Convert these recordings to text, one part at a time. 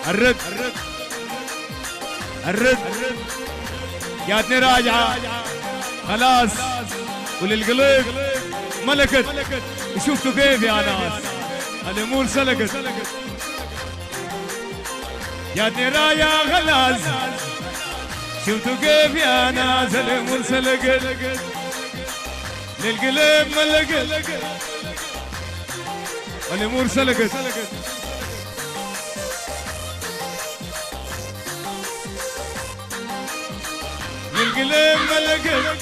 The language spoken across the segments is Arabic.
الرد الرد جاتني راجعة خلاص وللقلب ملكت. شفتوا كيف يا ناس الامور سلكت. جاتني راجعة خلاص شفتوا كيف يا ناس الامور سلكت. للقلب ملكت الامور سلكت. للقلب ملكت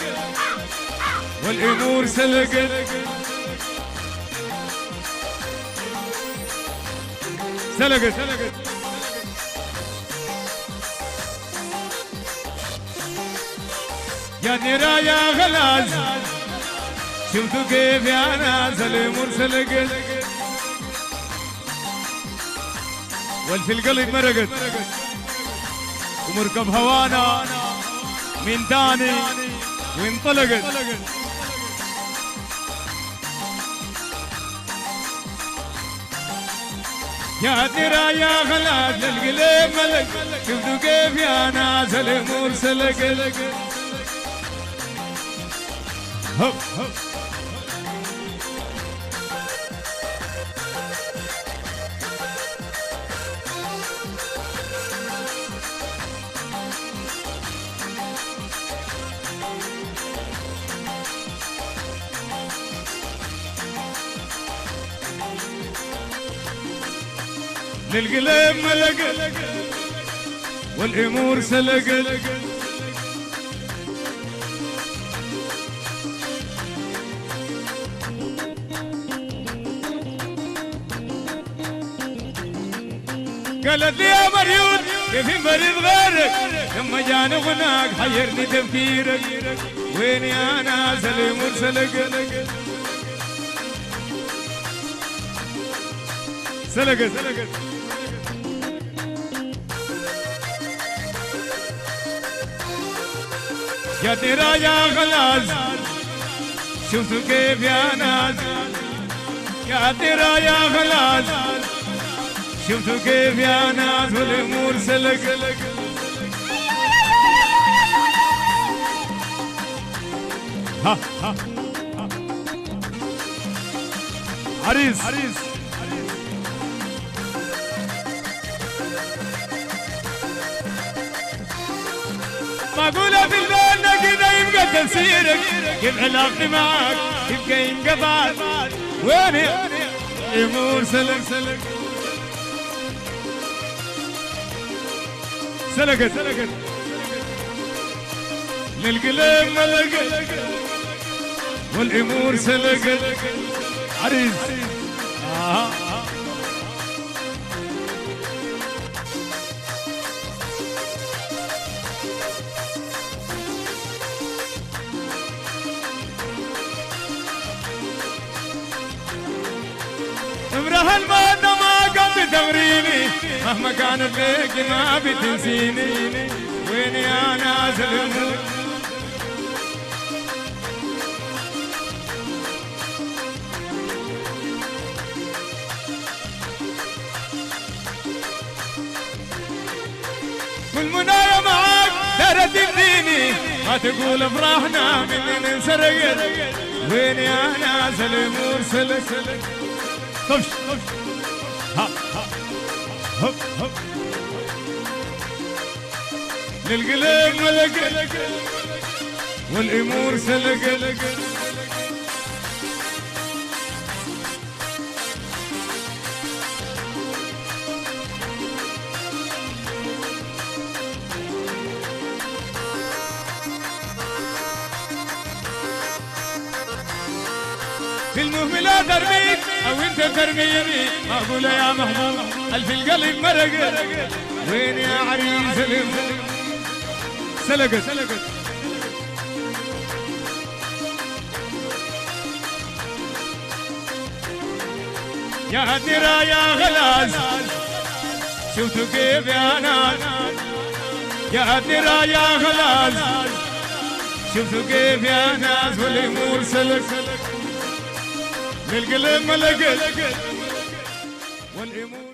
والامور سلكت. سلكت جاتني رايا خلاص شفتوا كيف يا ناس الامور سلكت. والفي القلب مرقت ومركب هوانا من تاني وانطلقت. جاتني رايا خلاص للقلب ملك. شفتوا كيف يا ناس الامور سلكت. هب هب للقلب ملقت والامور سلقت. قالت لي يا مريود كيف مريض غيرك لما جاني غناك حيرني تفكيرك. وين يا ناس الامور سلقت. سلقت جاتني راجع خلاص شفتوا كيف يا ناس. جاتني راجع خلاص شفتوا كيف يا ناس والامور سلكت. ها ها عريس معقولة في البلد كذا يبقى تفسيرك. كيف علاقتي معك يبقى ينقطع. وين الامور سلكت. للقلب ملقت والامور سلكت. عريس امرأة المادة ما قام بتغريني مهما كانت ليك ما بتنسيني. وين يا ناس الامور كل منايا معاك دارت تديني ما تقول افراحنا مني انسرقت. وين يا ناس الامور سلكت. طفش ها ها هب هب للقلب ملقت والامور سلكت. في المهملات ارميك او انت ترميني. معقولة يا محبوب الف القلب مرقت. وين يا عريس الامور سلقت. يا ترى يا خلاص شفتوا كيف يا ناس. يا ترى يا خلاص شفتوا كيف يا ناس والامور سلكت. للقلب ملقت والامور